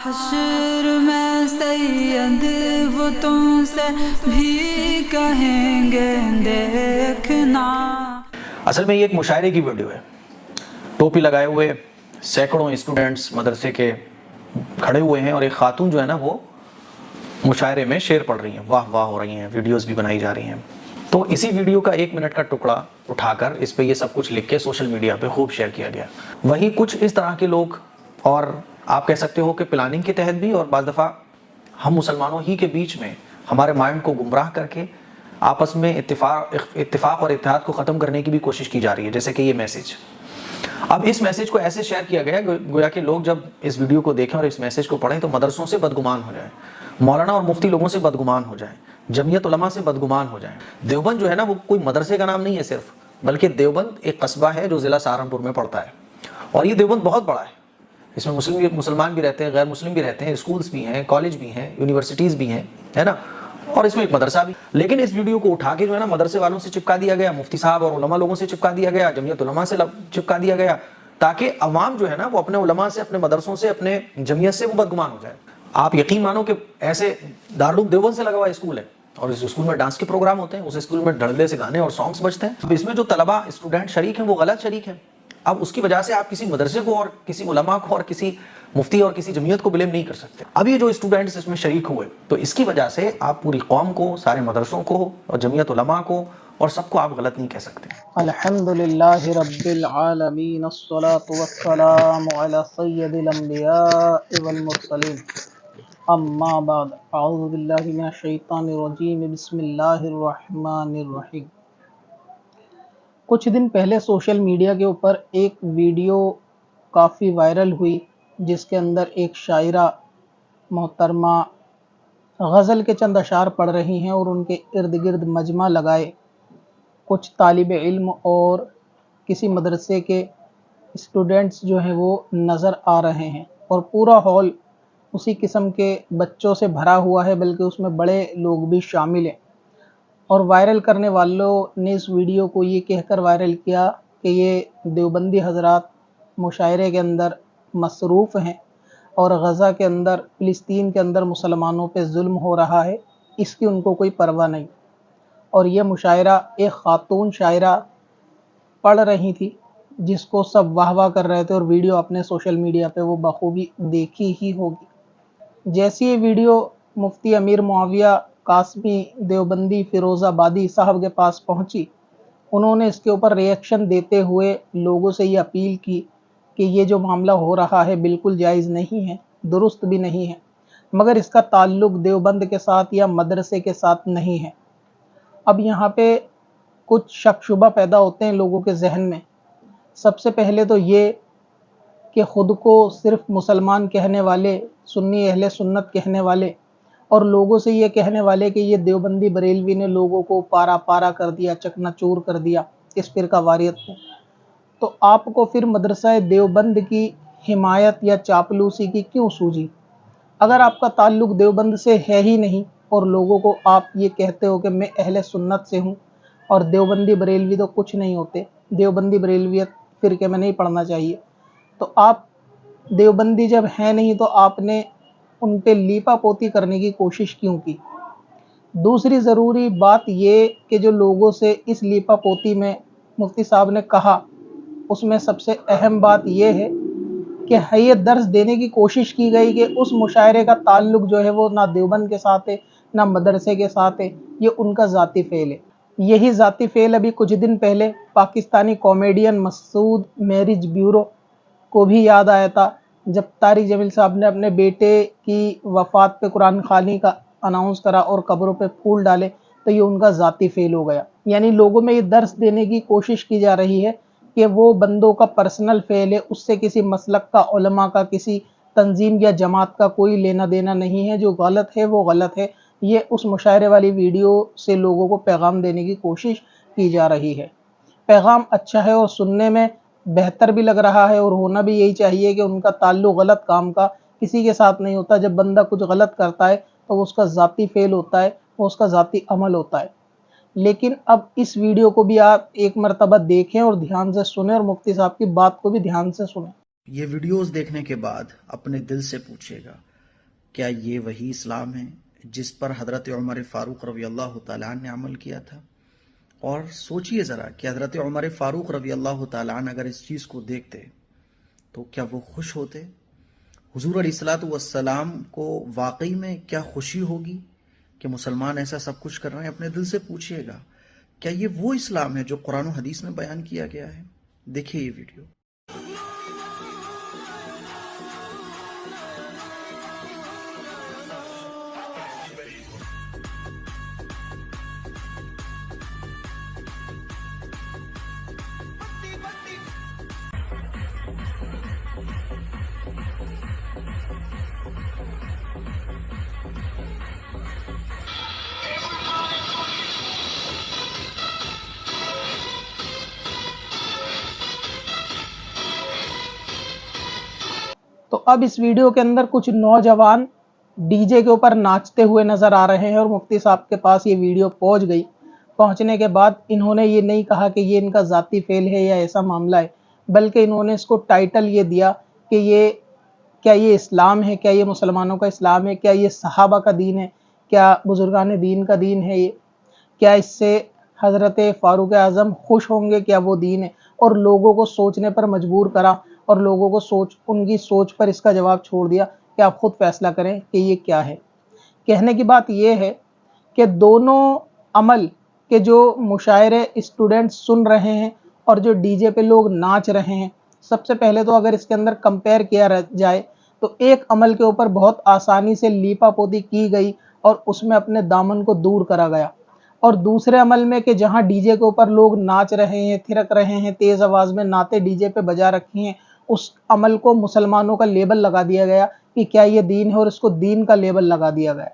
حشر میں سید وہ تم سے بھی کہیں گے دیکھنا۔ اصل میں یہ ایک مشاعرے کی ویڈیو ہے۔ ٹوپی لگائے ہوئے سینکڑوں اسٹوڈنٹس مدرسے کے کھڑے ہوئے ہیں اور ایک خاتون جو ہے نا وہ مشاعرے میں شعر پڑھ رہی ہیں، واہ واہ ہو رہی ہیں، ویڈیوز بھی بنائی جا رہی ہیں۔ تو اسی ویڈیو کا 1 منٹ کا ٹکڑا اٹھا کر اس پہ یہ سب کچھ لکھ کے سوشل میڈیا پہ خوب شیئر کیا گیا۔ وہی کچھ اس طرح کے لوگ، اور آپ کہہ سکتے ہو کہ پلاننگ کے تحت بھی، اور بعض دفعہ ہم مسلمانوں ہی کے بیچ میں ہمارے مائنڈ کو گمراہ کر کے آپس میں اتفاق اور اتحاد کو ختم کرنے کی بھی کوشش کی جا رہی ہے، جیسے کہ یہ میسج۔ اب اس میسج کو ایسے شیئر کیا گیا گویا کہ لوگ جب اس ویڈیو کو دیکھیں اور اس میسج کو پڑھیں تو مدرسوں سے بدگمان ہو جائیں، مولانا اور مفتی لوگوں سے بدگمان ہو جائیں، جمعیت علماء سے بدگمان ہو جائیں۔ دیوبند جو ہے نا وہ کوئی مدرسے کا نام نہیں ہے صرف، بلکہ دیوبند ایک قصبہ ہے جو ضلع سہارنپور میں پڑتا ہے، اور یہ دیوبند بہت بڑا ہے۔ اس میں مسلمان بھی رہتے ہیں، غیر مسلم بھی رہتے ہیں، اسکولز بھی ہیں، کالج بھی ہیں، یونیورسٹیز بھی ہیں، ہے نا، اور اس میں ایک مدرسہ بھی۔ لیکن اس ویڈیو کو اٹھا کے جو ہے نا مدرسے والوں سے چپکا دیا گیا، مفتی صاحب اور علماء لوگوں سے چپکا دیا گیا، جمعیت علماء سے چپکا دیا گیا، تاکہ عوام جو ہے نا وہ اپنے علماء سے، اپنے مدرسوں سے، اپنے جمعیت سے وہ بدگمان ہو جائے۔ آپ یقین مانو کہ ایسے دارالعلوم دیوبند سے لگا ہوا اسکول ہے، اور اس اسکول میں ڈانس کے پروگرام ہوتے ہیں، اس اسکول میں ڈھڑلے سے گانے اور سانگز بجتے ہیں۔ اب اس میں جو طلبہ اسٹوڈنٹ شریک ہیں وہ غلط شریک ہیں۔ اب اس کی وجہ سے آپ کسی مدرسے کو اور کسی علماء کو اور کسی مفتی اور کسی جمعیت کو بلیم نہیں کر سکتے۔ اب یہ جو اسٹوڈنٹس اس میں شریک ہوئے تو اس کی وجہ سے آپ پوری قوم کو، سارے مدرسوں کو اور جمعیت علماء کو اور سب کو آپ غلط نہیں کہہ سکتے۔ الحمدللہ رب العالمین، الصلاة والسلام علی سید الانبیاء والمرسلین، اما بعد، اعوذ باللہ من الشیطان الرجیم، بسم اللہ الرحمن الرحیم۔ کچھ دن پہلے سوشل میڈیا کے اوپر ایک ویڈیو کافی وائرل ہوئی، جس کے اندر ایک شاعرہ محترمہ غزل کے چند اشعار پڑھ رہی ہیں اور ان کے ارد گرد مجمع لگائے کچھ طالب علم اور کسی مدرسے کے اسٹوڈنٹس جو ہیں وہ نظر آ رہے ہیں، اور پورا ہال اسی قسم کے بچوں سے بھرا ہوا ہے، بلکہ اس میں بڑے لوگ بھی شامل ہیں۔ اور وائرل کرنے والوں نے اس ویڈیو کو یہ کہہ کر وائرل کیا کہ یہ دیوبندی حضرات مشاعرے کے اندر مصروف ہیں اور غزہ کے اندر، فلسطین کے اندر مسلمانوں پہ ظلم ہو رہا ہے، اس کی ان کو کوئی پرواہ نہیں۔ اور یہ مشاعرہ ایک خاتون شاعرہ پڑھ رہی تھی، جس کو سب واہ واہ کر رہے تھے، اور ویڈیو اپنے سوشل میڈیا پہ وہ بخوبی دیکھی ہی ہوگی۔ جیسی یہ ویڈیو مفتی امیر معاویہ قاسمی دیوبندی فیروز آبادی صاحب کے پاس پہنچی، انہوں نے اس کے اوپر ریئیکشن دیتے ہوئے لوگوں سے یہ اپیل کی کہ یہ جو معاملہ ہو رہا ہے بالکل جائز نہیں ہے، درست بھی نہیں ہے، مگر اس کا تعلق دیوبند کے ساتھ یا مدرسے کے ساتھ نہیں ہے۔ اب یہاں پہ کچھ شک شبہ پیدا ہوتے ہیں لوگوں کے ذہن میں۔ سب سے پہلے تو یہ کہ خود کو صرف مسلمان کہنے والے، سنی اہل سنت کہنے والے، اور لوگوں سے یہ کہنے والے کہ یہ دیوبندی بریلوی نے لوگوں کو پارا پارا کر دیا، چکنا چور کر دیا اس فرقہ واریت کو، تو آپ کو پھر مدرسہ دیوبند کی حمایت یا چاپلوسی کی کیوں سوجی؟ اگر آپ کا تعلق دیوبند سے ہے ہی نہیں اور لوگوں کو آپ یہ کہتے ہو کہ میں اہل سنت سے ہوں اور دیوبندی بریلوی تو کچھ نہیں ہوتے، دیوبندی بریلویت فرقے میں نہیں پڑھنا چاہیے، تو آپ دیوبندی جب ہیں نہیں تو آپ نے ان پہ لیپا پوتی کرنے کی کوشش کیوں کی؟ دوسری ضروری بات یہ کہ جو لوگوں سے اس لیپا پوتی میں مفتی صاحب نے کہا، اس میں سب سے اہم بات یہ ہے کہ یہ درس دینے کی کوشش کی گئی کہ اس مشاعرے کا تعلق جو ہے وہ نہ دیوبند کے ساتھ ہے نہ مدرسے کے ساتھ ہے، یہ ان کا ذاتی فعل ہے۔ یہی ذاتی فعل ابھی کچھ دن پہلے پاکستانی کامیڈین مسعود میرج بیورو کو بھی یاد آیا تھا، جب طارق جمیل صاحب نے اپنے بیٹے کی وفات پہ قرآن خوانی کا اناؤنس کرا اور قبروں پہ پھول ڈالے، تو یہ ان کا ذاتی فعل ہو گیا۔ یعنی لوگوں میں یہ درس دینے کی کوشش کی جا رہی ہے کہ وہ بندوں کا پرسنل فعل ہے، اس سے کسی مسلک کا، علماء کا، کسی تنظیم یا جماعت کا کوئی لینا دینا نہیں ہے، جو غلط ہے وہ غلط ہے۔ یہ اس مشاعرے والی ویڈیو سے لوگوں کو پیغام دینے کی کوشش کی جا رہی ہے۔ پیغام اچھا ہے اور سننے میں بہتر بھی لگ رہا ہے، اور ہونا بھی یہی چاہیے کہ ان کا تعلق غلط کام کا کسی کے ساتھ نہیں ہوتا۔ جب بندہ کچھ غلط کرتا ہے تو وہ اس کا ذاتی فعل ہوتا ہے، وہ اس کا ذاتی عمل ہوتا ہے۔ لیکن اب اس ویڈیو کو بھی آپ ایک مرتبہ دیکھیں اور دھیان سے سنیں، اور مفتی صاحب کی بات کو بھی دھیان سے سنیں۔ یہ ویڈیوز دیکھنے کے بعد اپنے دل سے پوچھیے گا کیا یہ وہی اسلام ہے جس پر حضرت عمر فاروق رضی اللہ تعالیٰ عنہ نے عمل کیا تھا؟ اور سوچئے ذرا کہ حضرت عمر فاروق رضی اللہ تعالیٰ عنہ اگر اس چیز کو دیکھتے تو کیا وہ خوش ہوتے؟ حضور علیہ الصلوۃ والسلام کو واقعی میں کیا خوشی ہوگی کہ مسلمان ایسا سب کچھ کر رہے ہیں؟ اپنے دل سے پوچھئے گا کیا یہ وہ اسلام ہے جو قرآن و حدیث میں بیان کیا گیا ہے؟ دیکھیے یہ ویڈیو۔ تو اب اس ویڈیو کے اندر کچھ نوجوان ڈی جے کے اوپر ناچتے ہوئے نظر آ رہے ہیں اور مفتی صاحب کے پاس یہ ویڈیو پہنچ گئی۔ پہنچنے کے بعد انہوں نے یہ نہیں کہا کہ یہ ان کا ذاتی فعل ہے یا ایسا معاملہ ہے، بلکہ انہوں نے اس کو ٹائٹل یہ دیا کہ کیا یہ اسلام ہے، کیا یہ مسلمانوں کا اسلام ہے، کیا یہ صحابہ کا دین ہے، کیا بزرگان دین کا دین ہے، کیا اس سے حضرت فاروق اعظم خوش ہوں گے، کیا وہ دین ہے؟ اور لوگوں کو سوچنے پر مجبور کرا اور لوگوں کو ان کی سوچ پر اس کا جواب چھوڑ دیا کہ آپ خود فیصلہ کریں کہ یہ کیا ہے۔ کہنے کی بات یہ ہے کہ دونوں عمل کے جو مشاعرے اسٹوڈنٹ سن رہے ہیں اور جو ڈی جے پہ لوگ ناچ رہے ہیں، سب سے پہلے تو اگر اس کے اندر کمپیئر کیا جائے تو ایک عمل کے اوپر بہت آسانی سے لیپا پوتی کی گئی اور اس میں اپنے دامن کو دور کرا گیا، اور دوسرے عمل میں کہ جہاں ڈی جے کے اوپر لوگ ناچ رہے ہیں، تھرک رہے ہیں، تیز آواز میں نعتیں ڈی جے پہ بجا رکھی ہیں، اس عمل کو مسلمانوں کا لیبل لگا دیا گیا کہ کیا یہ دین ہے، اور اس کو دین کا لیبل لگا دیا گیا۔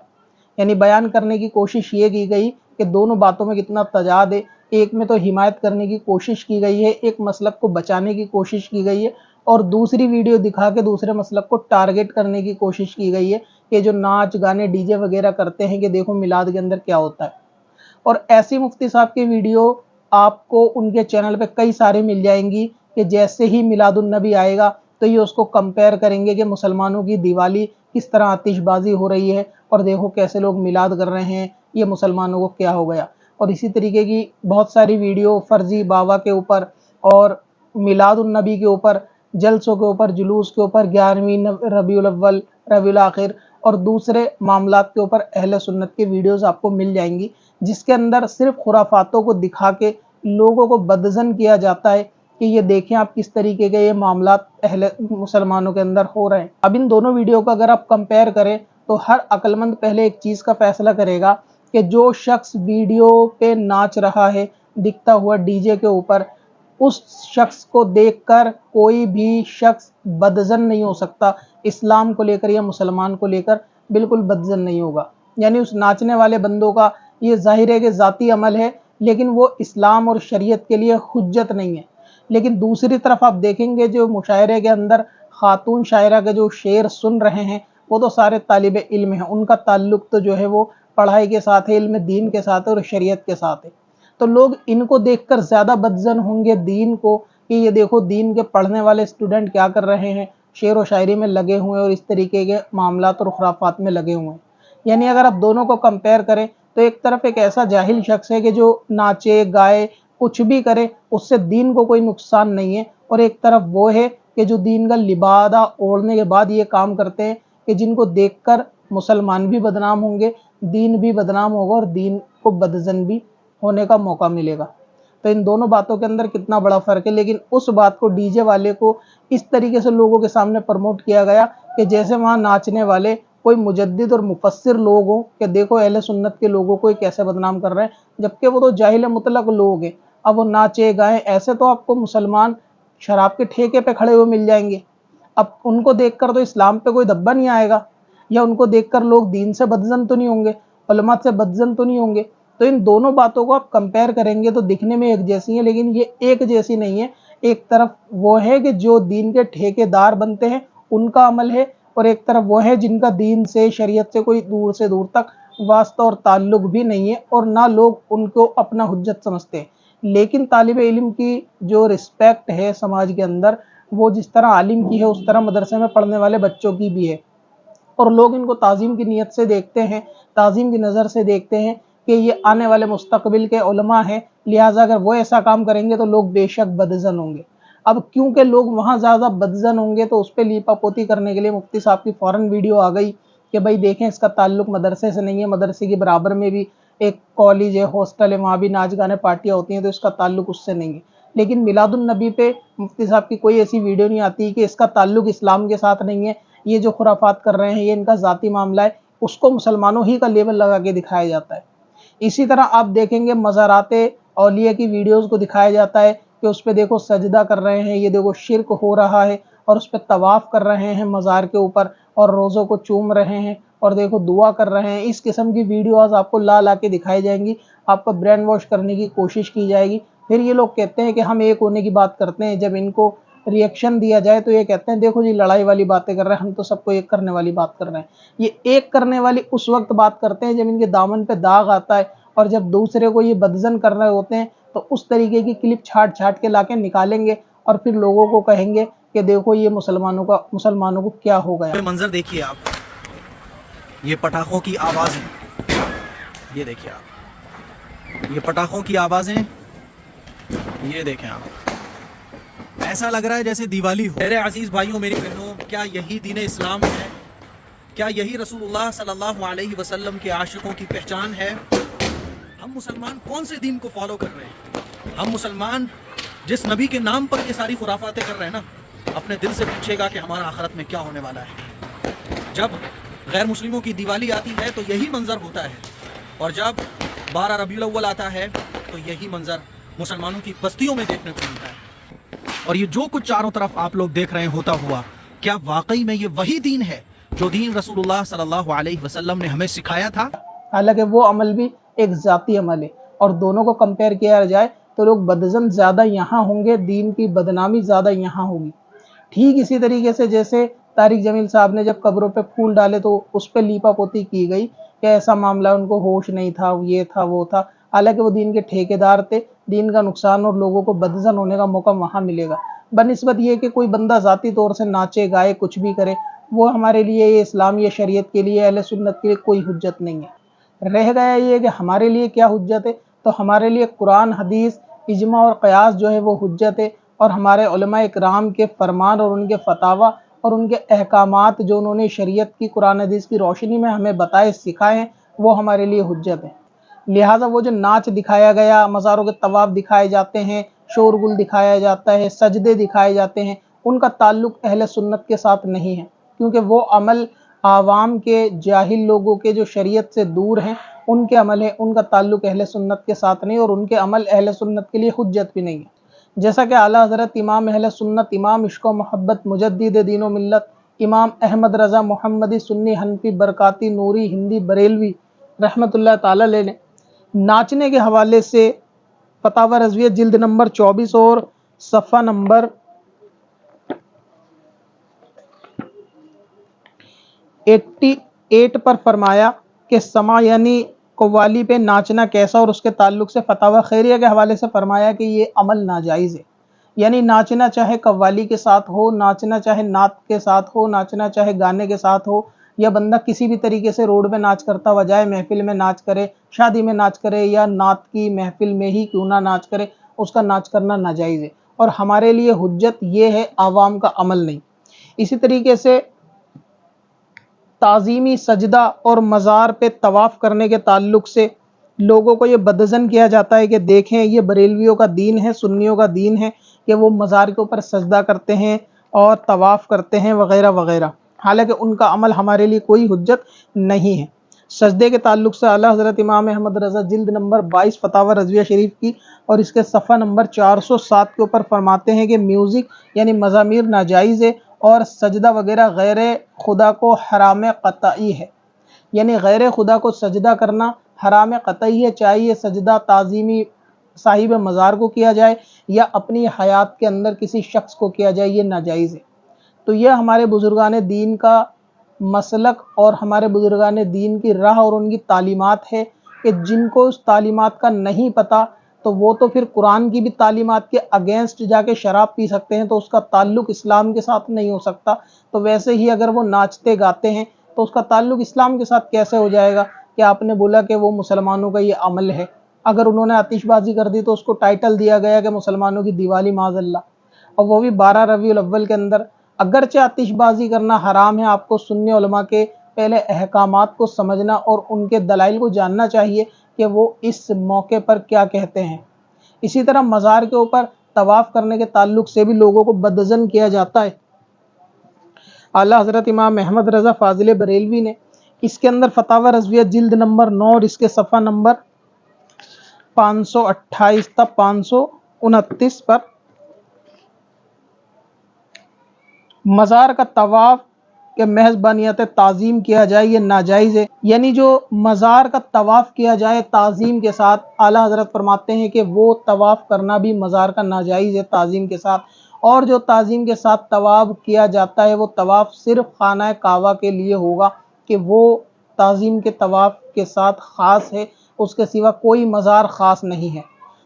یعنی بیان کرنے کی کوشش یہ کی گئی کہ دونوں باتوں میں کتنا تضاد ہے، ایک میں تو حمایت کرنے کی کوشش کی گئی ہے، ایک مسلک کو بچانے کی کوشش کی گئی ہے، اور دوسری ویڈیو دکھا کے دوسرے مسلک کو ٹارگٹ کرنے کی کوشش کی گئی ہے کہ جو ناچ گانے ڈی جے وغیرہ کرتے ہیں کہ دیکھو میلاد کے اندر کیا ہوتا ہے۔ اور ایسی مفتی صاحب کی ویڈیو آپ کو ان کے چینل پہ کئی سارے مل جائیں گی کہ جیسے ہی میلاد النبی آئے گا تو یہ اس کو کمپیئر کریں گے کہ مسلمانوں کی دیوالی کس طرح آتش بازی ہو رہی ہے اور دیکھو کیسے لوگ میلاد کر رہے ہیں، یہ مسلمانوں کو کیا ہو گیا۔ اور اسی طریقے کی بہت ساری ویڈیو فرضی بابا کے اوپر اور میلاد النبی کے اوپر، جلسوں کے اوپر، جلوس کے اوپر، 11ویں ربیع الاول، ربیع الاخر اور دوسرے معاملات کے اوپر اہل سنت کی ویڈیوز آپ کو مل جائیں گی، جس کے اندر صرف خرافاتوں کو دکھا کے لوگوں کو بدظن کیا جاتا ہے کہ یہ دیکھیں آپ کس طریقے کے یہ معاملات اہل مسلمانوں کے اندر ہو رہے ہیں۔ اب ان دونوں ویڈیو کو اگر آپ کمپیئر کریں تو ہر عقل مند پہلے ایک چیز کا فیصلہ کرے گا کہ جو شخص ویڈیو پہ ناچ رہا ہے دکھتا ہوا ڈی جے کے اوپر، اس شخص کو دیکھ کر کوئی بھی شخص بدظن نہیں ہو سکتا، اسلام کو لے کر یا مسلمان کو لے کر بالکل بدظن نہیں ہوگا۔ یعنی اس ناچنے والے بندوں کا یہ ظاہر ہے کہ ذاتی عمل ہے، لیکن وہ اسلام اور شریعت کے لیے حجت نہیں ہے۔ لیکن دوسری طرف آپ دیکھیں گے جو مشاعرے کے اندر خاتون شاعرہ کے جو شعر سن رہے ہیں وہ تو سارے طالب علم ہیں، ان کا تعلق تو جو ہے وہ پڑھائی کے ساتھ ہے، علم دین کے ساتھ ہے اور شریعت کے ساتھ ہے۔ تو لوگ ان کو دیکھ کر زیادہ بدظن ہوں گے دین کو کہ یہ دیکھو دین کے پڑھنے والے اسٹوڈنٹ کیا کر رہے ہیں، شعر و شاعری میں لگے ہوئے ہیں اور اس طریقے کے معاملات اور خرافات میں لگے ہوئے ہیں۔ یعنی اگر آپ دونوں کو کمپیئر کریں تو ایک طرف ایک ایسا جاہل شخص ہے کہ جو ناچے گائے کچھ بھی کرے اس سے دین کو کوئی نقصان نہیں ہے، اور ایک طرف وہ ہے کہ جو دین کا لبادہ اوڑھنے کے بعد یہ کام کرتے ہیں کہ جن کو دیکھ کر مسلمان بھی بدنام ہوں گے، دین بھی بدنام ہوگا اور دین کو بدظن بھی ہونے کا موقع ملے گا۔ تو ان دونوں باتوں کے اندر کتنا بڑا فرق ہے، لیکن اس بات کو ڈی جے والے کو اس طریقے سے لوگوں کے سامنے پروموٹ کیا گیا کہ جیسے وہاں ناچنے والے کوئی مجدد اور مفسر لوگ ہوں کہ دیکھو اہل سنت کے لوگوں کو کیسے بدنام کر رہے ہیں، جبکہ وہ تو جاہل مطلق لوگ ہیں۔ اب وہ ناچے گائیں ایسے تو آپ کو مسلمان شراب کے ٹھیکے پہ کھڑے ہوئے مل جائیں گے، اب ان کو دیکھ کر تو اسلام پہ کوئی دھبا نہیں آئے گا، یا ان کو دیکھ کر لوگ دین سے بدظن تو نہیں ہوں گے، علماء سے بدظن تو نہیں ہوں گے۔ تو ان دونوں باتوں کو آپ کمپیئر کریں گے تو دکھنے میں ایک جیسی ہیں، لیکن یہ ایک جیسی نہیں ہے۔ ایک طرف وہ ہے کہ جو دین کے ٹھیکے دار بنتے ہیں ان کا عمل ہے، اور ایک طرف وہ ہے جن کا دین سے شریعت سے کوئی دور سے دور تک واسطہ اور تعلق بھی نہیں ہے، اور نہ لوگ ان کو اپنا حجت سمجھتے ہیں۔ لیکن طالب علم کی جو رسپیکٹ ہے سماج کے اندر، وہ جس طرح عالم کی ہے اس طرح مدرسے میں پڑھنے والے بچوں کی بھی ہے، اور لوگ ان کو تعظیم کی نیت سے دیکھتے ہیں، تعظیم کی نظر سے دیکھتے ہیں کہ یہ آنے والے مستقبل کے علماء ہیں، لہٰذا اگر وہ ایسا کام کریں گے تو لوگ بے شک بدظن ہوں گے۔ اب کیونکہ لوگ وہاں زیادہ بدظن ہوں گے تو اس پہ لیپا پوتی کرنے کے لیے مفتی صاحب کی فوراً ویڈیو آ گئی کہ بھائی دیکھیں اس کا تعلق مدرسے سے نہیں ہے، مدرسے کی برابر میں بھی ایک کالج ہے، ہاسٹل ہے، وہاں بھی ناچ گانے پارٹیاں ہوتی ہیں، تو اس کا تعلق اس سے نہیں ہے۔ لیکن میلاد النبی پہ مفتی صاحب کی کوئی ایسی ویڈیو نہیں آتی کہ اس کا تعلق اسلام کے ساتھ نہیں ہے، یہ جو خرافات کر رہے ہیں یہ ان کا ذاتی معاملہ ہے، اس کو مسلمانوں ہی کا لیبل لگا کے دکھایا جاتا ہے۔ اسی طرح آپ دیکھیں گے مزارات اولیاء کی ویڈیوز کو دکھایا جاتا ہے کہ اس پہ دیکھو سجدہ کر رہے ہیں، یہ دیکھو شرک ہو رہا ہے، اور اس پہ طواف کر رہے ہیں مزار کے اوپر، اور روزوں کو چوم رہے ہیں، اور دیکھو دعا کر رہے ہیں۔ اس قسم کی ویڈیوز آپ کو لا کے دکھائی جائیں گی، آپ کو برین واش کرنے کی کوشش کی جائے گی۔ پھر یہ لوگ کہتے ہیں کہ ہم ایک ہونے کی بات کرتے ہیں، جب ان کو ریئیکشن دیا جائے تو یہ کہتے ہیں دیکھو جی لڑائی والی باتیں کر رہے ہیں، ہم تو سب کو ایک کرنے والی بات کر رہے ہیں۔ یہ ایک کرنے والی اس وقت بات کرتے ہیں جب ان کے دامن پہ داغ آتا ہے، اور جب دوسرے کو یہ بدظن کر رہے ہوتے ہیں تو اس طریقے کی کلپ چھاٹ کے لا کے نکالیں گے، اور پھر لوگوں کو کہیں گے کہ دیکھو یہ مسلمانوں کو کیا ہو گیا۔ منظر دیکھیے آپ، یہ پٹاخوں کی آوازیں، یہ دیکھیے آپ، یہ پٹاخوں کی آوازیں، یہ دیکھیں آپ، ایسا لگ رہا ہے جیسے دیوالی ہو۔ میرے عزیز بھائیوں، میری بہنوں، کیا یہی دین اسلام ہے؟ کیا یہی رسول اللہ صلی اللہ علیہ وسلم کے عاشقوں کی پہچان ہے؟ ہم مسلمان کون سے دین کو فالو کر رہے ہیں؟ ہم مسلمان جس نبی کے نام پر یہ ساری خرافاتیں کر رہے ہیں نا، اپنے دل سے پوچھے گا کہ ہمارا آخرت میں کیا ہونے والا ہے۔ جب غیر مسلموں کی دیوالی آتی ہے تو یہی منظر ہوتا ہے، اور جب 12 ربیع الاول آتا ہے تو یہی منظر مسلمانوں کی بستیوں میں دیکھنے کو ملتا ہے۔ اور یہ جو کچھ چاروں طرف آپ لوگ دیکھ رہے ہیں ہوتا ہوا، کیا واقعی میں یہ وہی دین ہے جو دین رسول اللہ صلی اللہ علیہ وسلم نے ہمیں سکھایا تھا؟ حالانکہ وہ عمل بھی ایک ذاتی عمل ہے، اور دونوں کو کمپیئر کیا جائے تو لوگ بدظن زیادہ یہاں ہوں گے، دین کی بدنامی زیادہ یہاں ہوگی۔ ٹھیک اسی طریقے سے جیسے طارق جمیل صاحب نے جب قبروں پہ پھول ڈالے تو اس پہ لیپا پوتی کی گئی کہ ایسا معاملہ، ان کو ہوش نہیں تھا، یہ تھا وہ تھا، حالانکہ وہ دین کے ٹھیکیدار تھے۔ دین کا نقصان اور لوگوں کو بدظن ہونے کا موقع وہاں ملے گا، بنسبت یہ کہ کوئی بندہ ذاتی طور سے ناچے گائے کچھ بھی کرے، وہ ہمارے لیے، یہ اسلام یہ شریعت کے لیے، اہل سنت کے لیے کوئی حجت نہیں ہے۔ رہ گیا یہ کہ ہمارے لیے کیا حجت ہے، تو ہمارے لیے قرآن، حدیث، اجماع اور قیاس جو ہے وہ حجت ہے، اور ہمارے علماء اکرام کے فرمان اور ان کے فتاوی اور ان کے احکامات جو انہوں نے شریعت کی، قرآن حدیث کی روشنی میں ہمیں بتائے، سکھائے ہیں، وہ ہمارے لیے حجت ہے۔ لہٰذا وہ جو ناچ دکھایا گیا، مزاروں کے طواف دکھائے جاتے ہیں، شور گل دکھایا جاتا ہے، سجدے دکھائے جاتے ہیں، ان کا تعلق اہل سنت کے ساتھ نہیں ہے، کیونکہ وہ عمل عوام کے، جاہل لوگوں کے جو شریعت سے دور ہیں ان کے عمل ہے، ان کا تعلق اہل سنت کے ساتھ نہیں، اور ان کے عمل اہل سنت کے لیے حجت بھی نہیں ہے۔ جیسا کہ اعلیٰ حضرت امام اہل سنت، امام عشق و محبت، مجدد دین و ملت، امام احمد رضا محمدی سنی حنفی برکاتی نوری ہندی بریلوی رحمۃ اللہ تعالی علیہ نے ناچنے کے حوالے سے فتاوی رضویہ جلد نمبر 24 اور صفحہ نمبر 88 پر فرمایا کہ سما یعنی قوالی پہ ناچنا کیسا، اور اس کے تعلق سے فتاوی خیریہ کے حوالے سے فرمایا کہ یہ عمل ناجائز ہے۔ یعنی ناچنا چاہے قوالی کے ساتھ ہو، ناچنا چاہے نعت کے ساتھ ہو، ناچنا چاہے گانے کے ساتھ ہو، یا بندہ کسی بھی طریقے سے روڈ میں ناچ کرتا ہوا جائے، محفل میں ناچ کرے، شادی میں ناچ کرے، یا نعت کی محفل میں ہی کیوں نہ ناچ کرے، اس کا ناچ کرنا ناجائز ہے، اور ہمارے لیے حجت یہ ہے، عوام کا عمل نہیں۔ اسی طریقے سے تعظیمی سجدہ اور مزار پہ طواف کرنے کے تعلق سے لوگوں کو یہ بدظن کیا جاتا ہے کہ دیکھیں یہ بریلویوں کا دین ہے، سنیوں کا دین ہے کہ وہ مزار کے اوپر سجدہ کرتے ہیں اور طواف کرتے ہیں وغیرہ وغیرہ، حالانکہ ان کا عمل ہمارے لیے کوئی حجت نہیں ہے۔ سجدے کے تعلق سے اعلیٰ حضرت امام احمد رضا جلد نمبر 22 فتاوی رضویہ شریف کی اور اس کے صفحہ نمبر 407 کے اوپر فرماتے ہیں کہ میوزک یعنی مزامیر ناجائز ہے، اور سجدہ وغیرہ غیر خدا کو حرام قطعی ہے، یعنی غیر خدا کو سجدہ کرنا حرام قطعی ہے، چاہے یہ سجدہ تعظیمی صاحب مزار کو کیا جائے یا اپنی حیات کے اندر کسی شخص کو کیا جائے، یہ ناجائز ہے۔ تو یہ ہمارے بزرگان دین کا مسلک اور ہمارے بزرگان دین کی راہ اور ان کی تعلیمات ہے کہ جن کو اس تعلیمات کا نہیں پتہ، تو وہ تو پھر قرآن کی بھی تعلیمات کے اگینسٹ جا کے شراب پی سکتے ہیں، تو اس کا تعلق اسلام کے ساتھ نہیں ہو سکتا۔ تو ویسے ہی اگر وہ ناچتے گاتے ہیں تو اس کا تعلق اسلام کے ساتھ کیسے ہو جائے گا؟ کہ آپ نے بولا کہ وہ مسلمانوں کا یہ عمل ہے۔ اگر انہوں نے آتش بازی کر دی تو اس کو ٹائٹل دیا گیا کہ مسلمانوں کی دیوالی معاذ اللہ، اور وہ بھی 12 ربیع الاول کے اندر۔ اگرچہ آتش بازی کرنا حرام ہے، آپ کو سنی علماء کے پہلے احکامات کو سمجھنا اور ان کے دلائل کو جاننا چاہیے کہ وہ اس موقع پر کیا کہتے ہیں۔ اسی طرح مزار کے اوپر طواف کرنے کے تعلق سے بھی لوگوں کو بدظن کیا جاتا ہے۔ اعلیٰ حضرت امام احمد رضا فاضل بریلوی نے اس کے اندر فتاوی رضویہ جلد نمبر 9 اور اس کے صفحہ نمبر 528 تا 529 پر مزار کا طواف کہ محض بنیت تعظیم کیا جائے یہ ناجائز ہے، یعنی جو مزار کا طواف کیا جائے تعظیم کے ساتھ، اعلیٰ حضرت فرماتے ہیں کہ وہ طواف کرنا بھی مزار کا ناجائز ہے تعظیم کے ساتھ۔ اور جو تعظیم کے ساتھ طواف کیا جاتا ہے وہ طواف صرف خانہ کعبہ کے لیے ہوگا، کہ وہ تعظیم کے طواف کے ساتھ خاص ہے، اس کے سوا کوئی مزار خاص نہیں ہے۔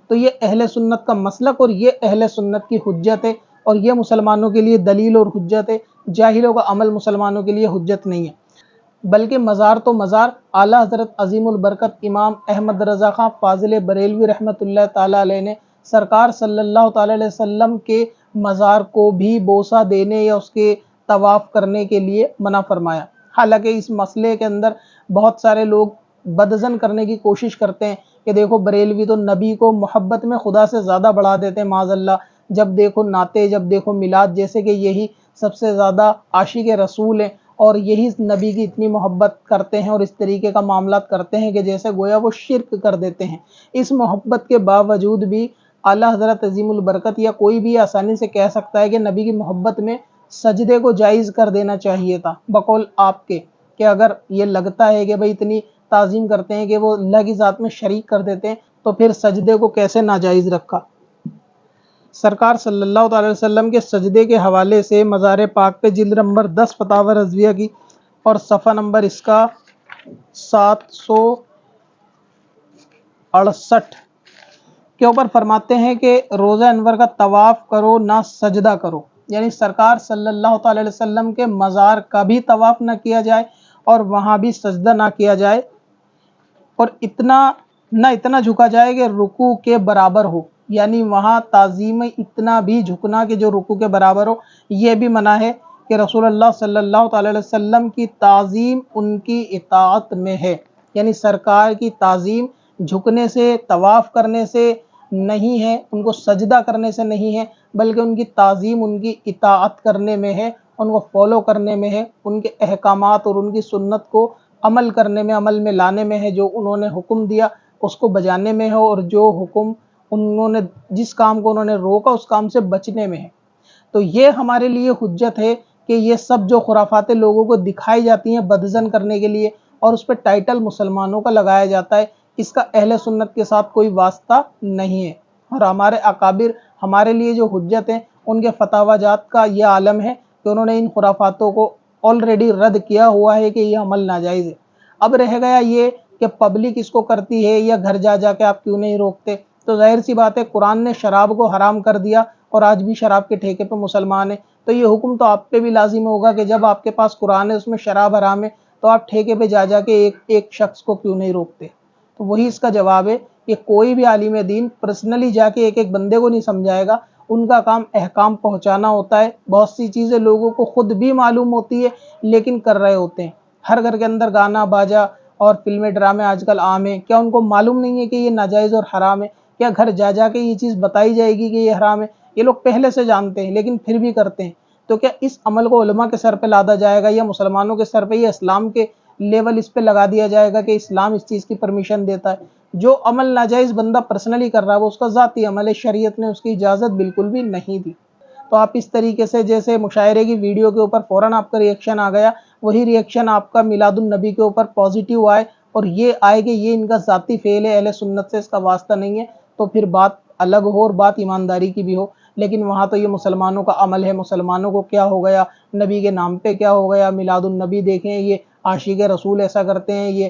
تو یہ اہل سنت کا مسلک اور یہ اہل سنت کی حجت ہے، اور یہ مسلمانوں کے لیے دلیل اور حجت ہے۔ جاہلوں کا عمل مسلمانوں کے لیے حجت نہیں ہے، بلکہ مزار تو مزار اعلیٰ حضرت عظیم البرکت امام احمد رضا خان فاضل بریلوی رحمۃ اللہ تعالیٰ علیہ نے سرکار صلی اللہ تعالیٰ علیہ وسلم کے مزار کو بھی بوسہ دینے یا اس کے طواف کرنے کے لیے منع فرمایا۔ حالانکہ اس مسئلے کے اندر بہت سارے لوگ بدظن کرنے کی کوشش کرتے ہیں کہ دیکھو بریلوی تو نبی کو محبت میں خدا سے زیادہ بڑھا دیتے ہیں معاذ اللہ، جب دیکھو نعتیں، جب دیکھو میلاد، جیسے کہ یہی سب سے زیادہ عاشق رسول ہیں اور یہی نبی کی اتنی محبت کرتے ہیں اور اس طریقے کا معاملات کرتے ہیں کہ جیسے گویا وہ شرک کر دیتے ہیں۔ اس محبت کے باوجود بھی اعلیٰ حضرت عظیم البرکت یا کوئی بھی آسانی سے کہہ سکتا ہے کہ نبی کی محبت میں سجدے کو جائز کر دینا چاہیے تھا، بقول آپ کے، کہ اگر یہ لگتا ہے کہ بھئی اتنی تعظیم کرتے ہیں کہ وہ اللہ کی ذات میں شریک کر دیتے ہیں تو پھر سجدے کو کیسے ناجائز رکھا؟ سرکار صلی اللہ تعالی وسلم کے سجدے کے حوالے سے مزار پاک پہ جلد نمبر 10 فتاوی رضویہ کی اور صفحہ نمبر اس کا 768 کے اوپر فرماتے ہیں کہ روضہ انور کا طواف کرو نہ سجدہ کرو، یعنی سرکار صلی اللہ تعالی علیہ وسلم کے مزار کا بھی طواف نہ کیا جائے اور وہاں بھی سجدہ نہ کیا جائے، اور اتنا جھکا جائے کہ رکوع کے برابر ہو، یعنی وہاں تعظیم اتنا بھی جھکنا کہ جو رکوع کے برابر ہو۔ یہ بھی منع ہے کہ رسول اللہ صلی اللہ تعالی علیہ وسلم کی تعظیم ان کی اطاعت میں ہے، یعنی سرکار کی تعظیم جھکنے سے، طواف کرنے سے نہیں ہے، ان کو سجدہ کرنے سے نہیں ہے، بلکہ ان کی تعظیم ان کی اطاعت کرنے میں ہے، ان کو فالو کرنے میں ہے، ان کے احکامات اور ان کی سنت کو عمل کرنے میں، عمل میں لانے میں ہے، جو انہوں نے حکم دیا اس کو بجانے میں ہے، اور جو حکم انہوں نے جس کام کو انہوں نے روکا اس کام سے بچنے میں ہے۔ تو یہ ہمارے لیے حجت ہے کہ یہ سب جو خرافات لوگوں کو دکھائی جاتی ہیں بدظن کرنے کے لیے اور اس پہ ٹائٹل مسلمانوں کا لگایا جاتا ہے، اس کا اہل سنت کے ساتھ کوئی واسطہ نہیں ہے، اور ہمارے اکابر ہمارے لیے جو حجت ہیں ان کے فتاوی جات کا یہ عالم ہے کہ انہوں نے ان خرافاتوں کو آلریڈی رد کیا ہوا ہے کہ یہ عمل ناجائز ہے۔ اب رہ گیا یہ کہ پبلک اس کو کرتی ہے یا گھر جا کے آپ کیوں نہیں روکتے؟ تو ظاہر سی بات ہے قرآن نے شراب کو حرام کر دیا اور آج بھی شراب کے ٹھیکے پہ مسلمان ہیں، تو یہ حکم تو آپ پہ بھی لازم ہوگا کہ جب آپ کے پاس قرآن ہے اس میں شراب حرام ہے تو آپ ٹھیکے پہ جا کے ایک شخص کو کیوں نہیں روکتے؟ تو وہی اس کا جواب ہے کہ کوئی بھی عالم دین پرسنلی جا کے ایک بندے کو نہیں سمجھائے گا، ان کا کام احکام پہنچانا ہوتا ہے۔ بہت سی چیزیں لوگوں کو خود بھی معلوم ہوتی ہے لیکن کر رہے ہوتے ہیں۔ ہر گھر کے اندر گانا باجا اور فلمیں ڈرامے آج کل عام ہیں، کیا ان کو معلوم نہیں ہے کہ یہ ناجائز اور حرام ہے؟ کیا گھر جا کے یہ چیز بتائی جائے گی کہ یہ حرام ہے؟ یہ لوگ پہلے سے جانتے ہیں لیکن پھر بھی کرتے ہیں۔ تو کیا اس عمل کو علماء کے سر پہ لادا جائے گا یا مسلمانوں کے سر پہ، یا اسلام کے لیول اس پہ لگا دیا جائے گا کہ اسلام اس چیز کی پرمیشن دیتا ہے؟ جو عمل ناجائز بندہ پرسنلی کر رہا ہے وہ اس کا ذاتی عمل ہے، شریعت نے اس کی اجازت بالکل بھی نہیں دی۔ تو آپ اس طریقے سے جیسے مشاعرے کی ویڈیو کے اوپر فوراً آپ کا ریئیکشن آ گیا، وہی ریئیکشن آپ کا میلاد النبی کے اوپر پازیٹیو آئے اور یہ آئے کہ یہ ان کا ذاتی فعل ہے، اہل سنت سے اس کا واسطہ نہیں ہے، تو پھر بات الگ ہو اور بات ایمانداری کی بھی ہو۔ لیکن وہاں تو یہ مسلمانوں کا عمل ہے، مسلمانوں کو کیا ہو گیا، نبی کے نام پہ کیا ہو گیا، میلاد النبی دیکھیں، یہ عاشق رسول ایسا کرتے ہیں، یہ